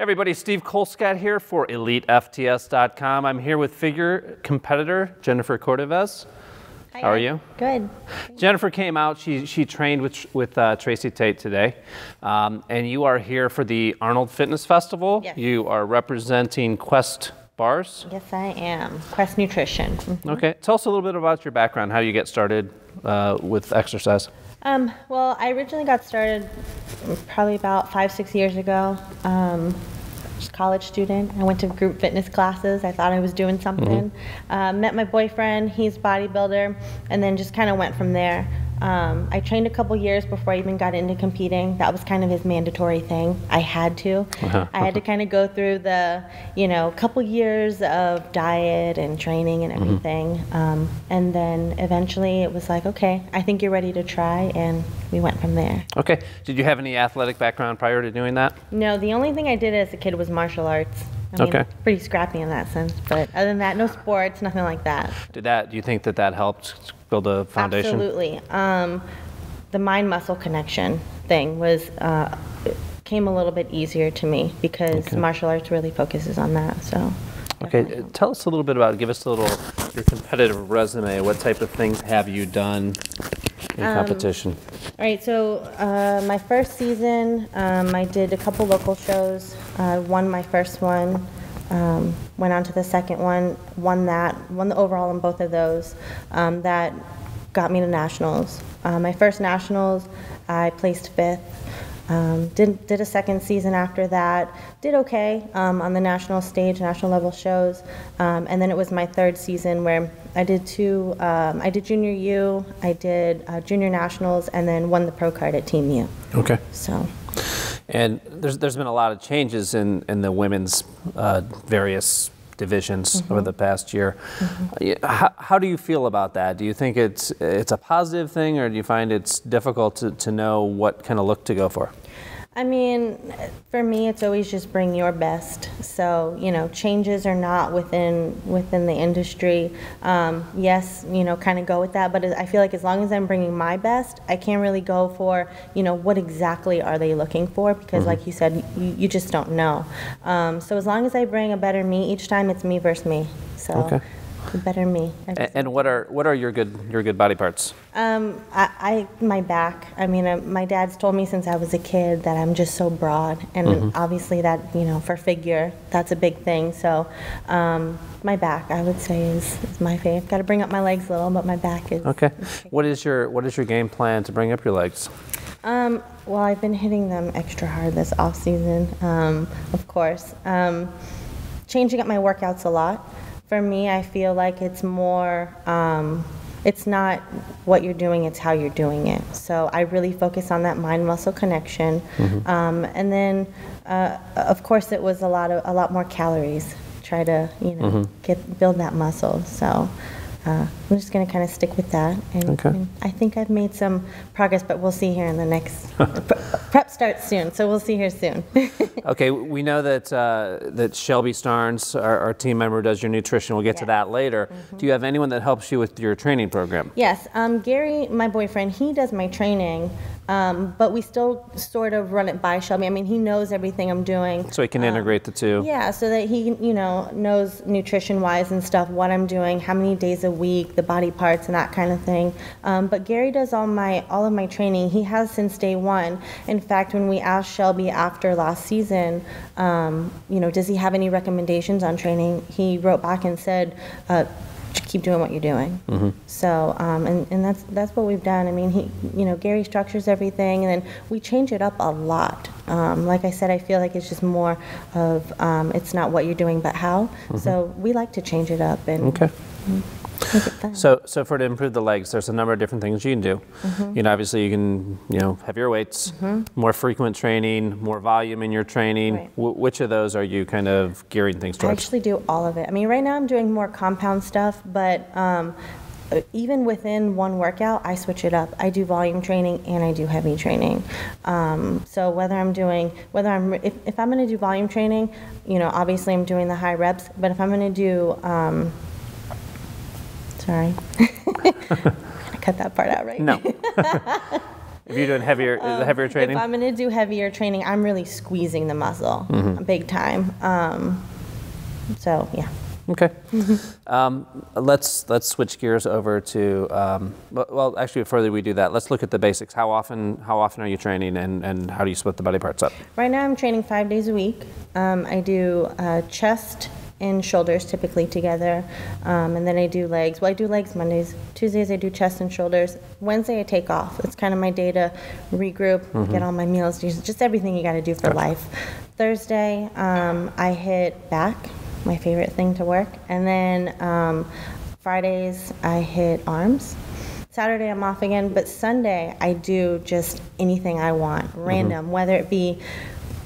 Everybody, Steve Colescott here for EliteFTS.com. I'm here with figure competitor Jennifer Cordovez. Hi, how are you? Good. Jennifer came out. She trained with Tracy Tate today, and you are here for the Arnold Fitness Festival. Yes. You are representing Quest Bars. Yes, I am. Quest Nutrition. Mm-hmm. Okay, tell us a little bit about your background, how you get started with exercise. Well, I originally got started probably about 5-6 years ago. Just a college student. I went to group fitness classes. I thought I was doing something. Met my boyfriend. He's a bodybuilder, and then just kind of went from there. I trained a couple years before I even got into competing. That was kind of his mandatory thing. I had to. I had to kind of go through the, couple years of diet and training and everything. And then eventually it was like, okay, I think you're ready to try, and we went from there. Okay. Did you have any athletic background prior to doing that? No, the only thing I did as a kid was martial arts. I mean, pretty scrappy in that sense, but other than that, no sports, nothing like that. Do you think that helped build a foundation? Absolutely. The mind-muscle connection thing came a little bit easier to me because martial arts really focuses on that. So. Okay, tell us a little bit about, give us a little, your competitive resume. What type of things have you done in competition? All right, so my first season, I did a couple local shows. Won my first one, went on to the second one, won the overall in both of those. That got me to nationals. My first nationals, I placed 5th. Did a second season after that, did okay on the national stage, national level shows, and then it was my third season where I did I did junior U, I did junior nationals, and then won the pro card at Team U. Okay. So. And there's been a lot of changes in the women's various divisions over the past year. How do you feel about that? Do you think it's a positive thing, or do you find it's difficult to know what kind of look to go for? I mean, for me, it's always just bring your best. So, changes are not within the industry. Yes, kind of go with that. But I feel like as long as I'm bringing my best, I can't really go for, what exactly are they looking for? Because like you said, you just don't know. So as long as I bring a better me each time, it's me versus me. So. Better me. And what are your good body parts? My back. I mean, my dad's told me since I was a kid that I'm just so broad, and obviously that for figure, that's a big thing. So my back, I would say, is my fave. Got to bring up my legs a little, but my back is. Okay. What is your game plan to bring up your legs? Well, I've been hitting them extra hard this off season, of course. Changing up my workouts a lot. For me, I feel like it's more, it's not what you're doing, it's how you're doing it. So I really focus on that mind-muscle connection. And then, of course, it was a lot more calories. Try to, build that muscle. So I'm just going to kind of stick with that. And I think I've made some progress, but we'll see here in the next, prep starts soon, so we'll see here soon. Okay, we know that Shelby Starnes, our team member, does your nutrition. We'll get to that later. Do you have anyone that helps you with your training program? Yes, Gary, my boyfriend, he does my training. But we still sort of run it by Shelby. I mean, he knows everything I'm doing. So he can integrate the two. Yeah, so that he, knows nutrition-wise and stuff, what I'm doing, how many days a week, the body parts and that kind of thing. But Gary does all of my training. He has since day one. In fact, when we asked Shelby after last season, does he have any recommendations on training, he wrote back and said, keep doing what you're doing. So, and that's what we've done. I mean, Gary structures everything, and then we change it up a lot. Like I said, I feel like it's just more of, it's not what you're doing, but how. So we like to change it up and make it fun. So to improve the legs, there's a number of different things you can do. Obviously you can, heavier weights, more frequent training, more volume in your training. Which of those are you kind of gearing things towards? I actually do all of it. I mean, right now I'm doing more compound stuff, but even within one workout, I switch it up. I do volume training and I do heavy training. So if I'm going to do volume training, obviously I'm doing the high reps, but if I'm going to do, sorry, I cut that part out, right? No. If you're doing heavier training? If I'm going to do heavier training, I'm really squeezing the muscle big time. So, yeah. Okay. Let's switch gears over to, well, actually, before we do that, let's look at the basics. How often are you training, and how do you split the body parts up? Right now I'm training 5 days a week. I do chest and shoulders typically together, and then I do legs. Well, I do legs Mondays. Tuesdays I do chest and shoulders. Wednesday I take off. It's kind of my day to regroup, get all my meals, just everything you got to do for life. Thursday I hit back, my favorite thing to work, and then Fridays I hit arms. Saturday I'm off again, but Sunday I do just anything I want, random, whether it be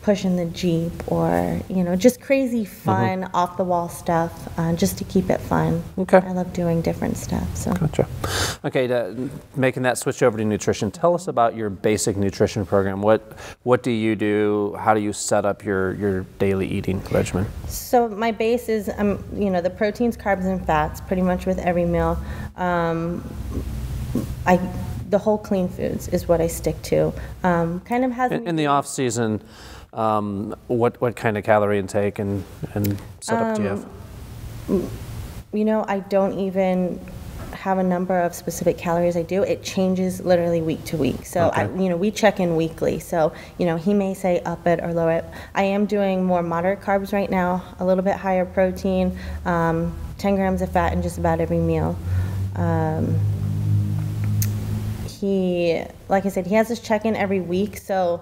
pushing the Jeep or, just crazy fun, off the wall stuff, just to keep it fun. Okay. I love doing different stuff. So. Gotcha. Okay, making that switch over to nutrition, tell us about your basic nutrition program. What do you do? How do you set up your daily eating regimen? So my base is, the proteins, carbs, and fats pretty much with every meal. The whole clean foods is what I stick to. Kind of has in the off season. What kind of calorie intake and setup do you have? I don't even have a number of specific calories I do. It changes literally week to week. So, okay. We check in weekly. So, he may say up it or lower it. I am doing more moderate carbs right now, a little bit higher protein, 10 grams of fat in just about every meal. Like I said, he has us check in every week, so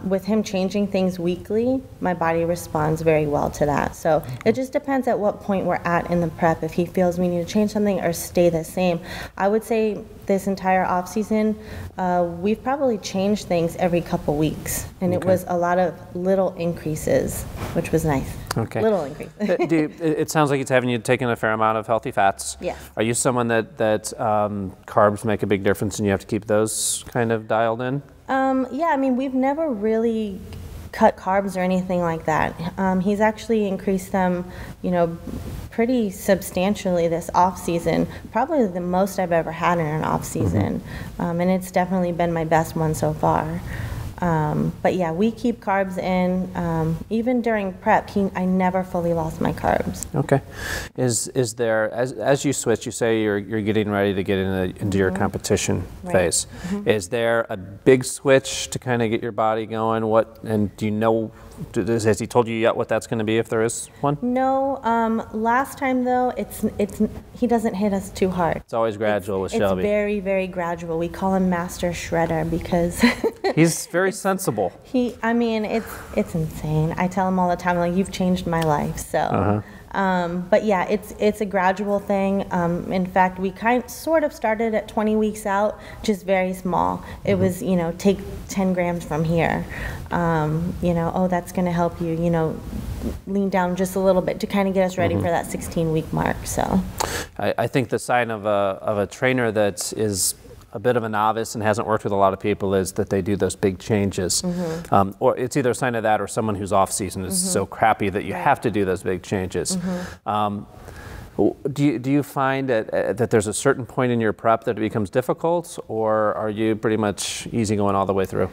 with him changing things weekly, my body responds very well to that. So it just depends at what point we're at in the prep, if he feels we need to change something or stay the same. I would say this entire off season, we've probably changed things every couple weeks, and it was a lot of little increases, which was nice. Okay. Little increase. It sounds like it's having you taking a fair amount of healthy fats. Yes. Are you someone that carbs make a big difference and you have to keep those kind of dialed in? Yeah, we've never really cut carbs or anything like that. He's actually increased them, pretty substantially this off season, probably the most I've ever had in an off season, and it's definitely been my best one so far. But yeah, we keep carbs in. Even during prep, I never fully lost my carbs. Okay. Is there, as you switch, you say you're getting ready to get into your competition phase. Is there a big switch to kind of get your body going? And do you know, has he told you yet what that's going to be, if there is one? No. Last time though, he doesn't hit us too hard. It's always gradual with Shelby. It's very, very gradual. We call him Master Shredder because he's very sensible. It's insane. I tell him all the time, like, you've changed my life. So, but yeah, it's a gradual thing. In fact, we sort of started at 20 weeks out, just very small. It was, take 10 grams from here. That's going to help you, lean down just a little bit to kind of get us ready for that 16-week mark. So, I think the sign of a trainer that is a bit of a novice and hasn't worked with a lot of people is that they do those big changes. Or it's either a sign of that or someone who's off season is so crappy that you have to do those big changes. Do you find that there's a certain point in your prep that it becomes difficult, or are you pretty much easy going all the way through?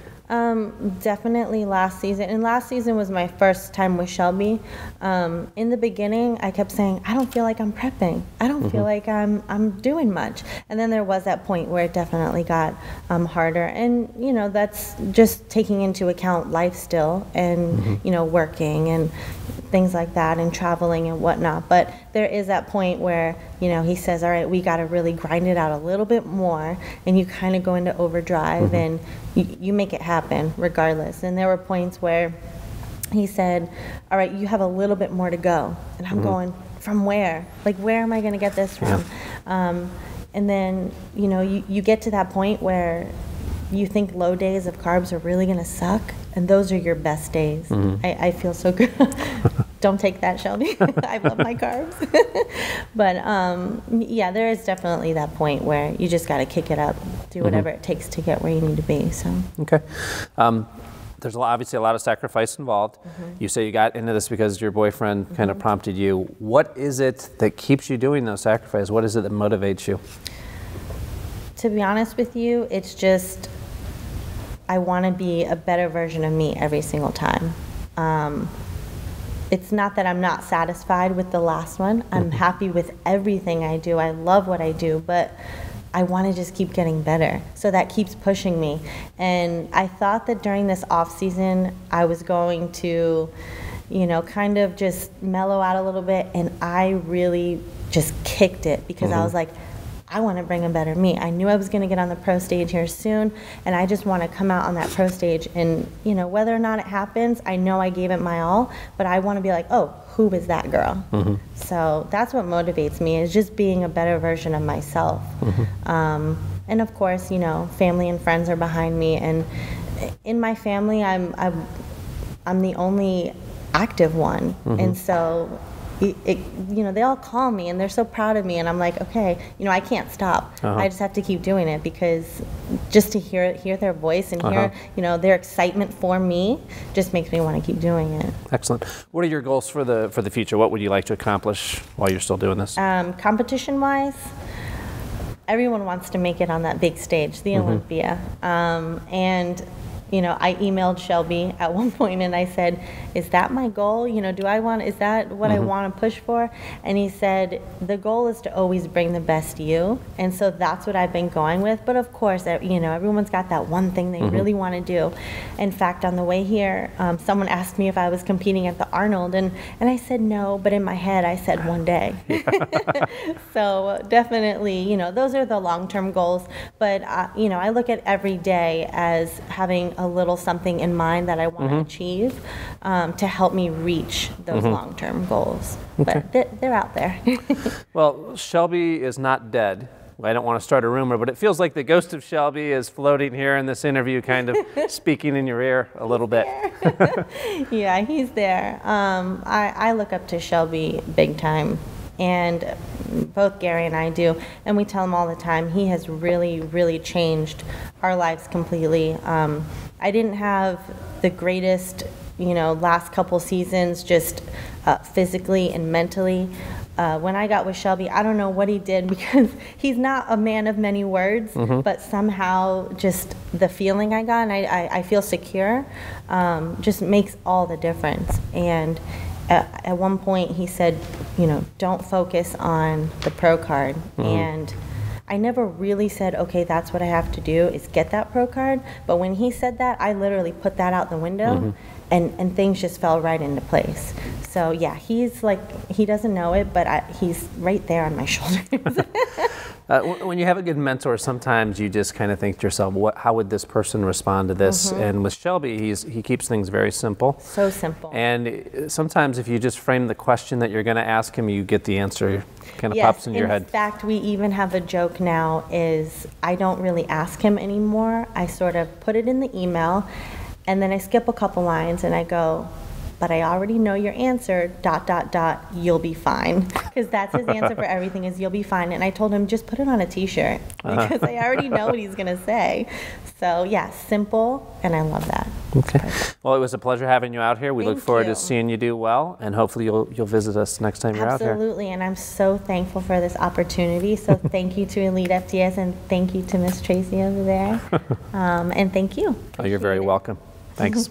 Definitely last season. And last season was my first time with Shelby. In the beginning, I kept saying, I don't feel like I'm prepping. I don't feel like I'm doing much. And then there was that point where it definitely got harder. And, that's just taking into account life still and, working and things like that and traveling and whatnot. But there is that point where, he says, all right, we got to really grind it out a little bit more. And you kind of go into overdrive and you make it happen regardless. And there were points where he said, all right, you have a little bit more to go. And I'm going, from where? Like, where am I going to get this from? And then, you get to that point where you think low days of carbs are really going to suck. And those are your best days. I feel so good. Don't take that, Shelby. I love my carbs. But yeah, there is definitely that point where you just got to kick it up, do whatever it takes to get where you need to be. So. Okay. There's obviously a lot of sacrifice involved. You say you got into this because your boyfriend kind of prompted you. What is it that keeps you doing those sacrifices? What is it that motivates you? To be honest with you, it's just I want to be a better version of me every single time. It's not that I'm not satisfied with the last one. I'm happy with everything I do. I love what I do, but I want to just keep getting better. So that keeps pushing me. And I thought that during this off season, I was going to, you know, kind of just mellow out a little bit, and I really just kicked it because I was like, I want to bring a better me. I knew I was going to get on the pro stage here soon, and I just want to come out on that pro stage, and you know, whether or not it happens, I know I gave it my all, but I want to be like, oh, who is that girl? So that's what motivates me, is just being a better version of myself. And of course, you know, family and friends are behind me, and in my family, I'm the only active one, and so you know, they all call me and they're so proud of me, and I'm like, okay, you know, I can't stop. I just have to keep doing it, because just to hear their voice and hear, you know, their excitement for me just makes me want to keep doing it. Excellent. What are your goals for the future? What would you like to accomplish while you're still doing this? Competition-wise, everyone wants to make it on that big stage, the Olympia, and you know, I emailed Shelby at one point and I said, is that my goal? You know, is that what I want to push for? And he said, the goal is to always bring the best you. And so that's what I've been going with. But of course, you know, everyone's got that one thing they really want to do. In fact, on the way here, someone asked me if I was competing at the Arnold, and I said no, but in my head I said one day. So definitely, you know, those are the long-term goals. But, you know, I look at every day as having a little something in mind that I want to achieve to help me reach those long-term goals. Okay. But they're out there. Well, Shelby is not dead. I don't want to start a rumor, but it feels like the ghost of Shelby is floating here in this interview, kind of speaking in your ear a little bit. Yeah, he's there. I look up to Shelby big time, and both Gary and I do, and we tell him all the time, he has really, really changed our lives completely. I didn't have the greatest, you know, last couple seasons, just physically and mentally. When I got with Shelby, I don't know what he did, because he's not a man of many words, but somehow just the feeling I got, and I feel secure, just makes all the difference. And at one point he said, you know, don't focus on the pro card. And I never really said, okay, that's what I have to do, is get that pro card. But when he said that, I literally put that out the window, and things just fell right into place. So yeah, he's like, he doesn't know it, but he's right there on my shoulders. When you have a good mentor, sometimes you just kind of think to yourself, how would this person respond to this? And with Shelby, he keeps things very simple. So simple. And sometimes if you just frame the question that you're going to ask him, you get the answer, kind of pops into your head. In fact, we even have a joke now, is I don't really ask him anymore. I sort of put it in the email, and then I skip a couple lines and I go, but I already know your answer, ... you'll be fine. Because that's his answer for everything, is you'll be fine. And I told him, just put it on a t-shirt, because I already know what he's going to say. So yeah, simple, and I love that. Okay. Well, it was a pleasure having you out here. We look forward to seeing you do well, and hopefully you'll visit us next time you're out here. Absolutely, and I'm so thankful for this opportunity. So thank you to Elitefts, and thank you to Miss Tracy over there. And thank you. Oh, you're very welcome. Thanks.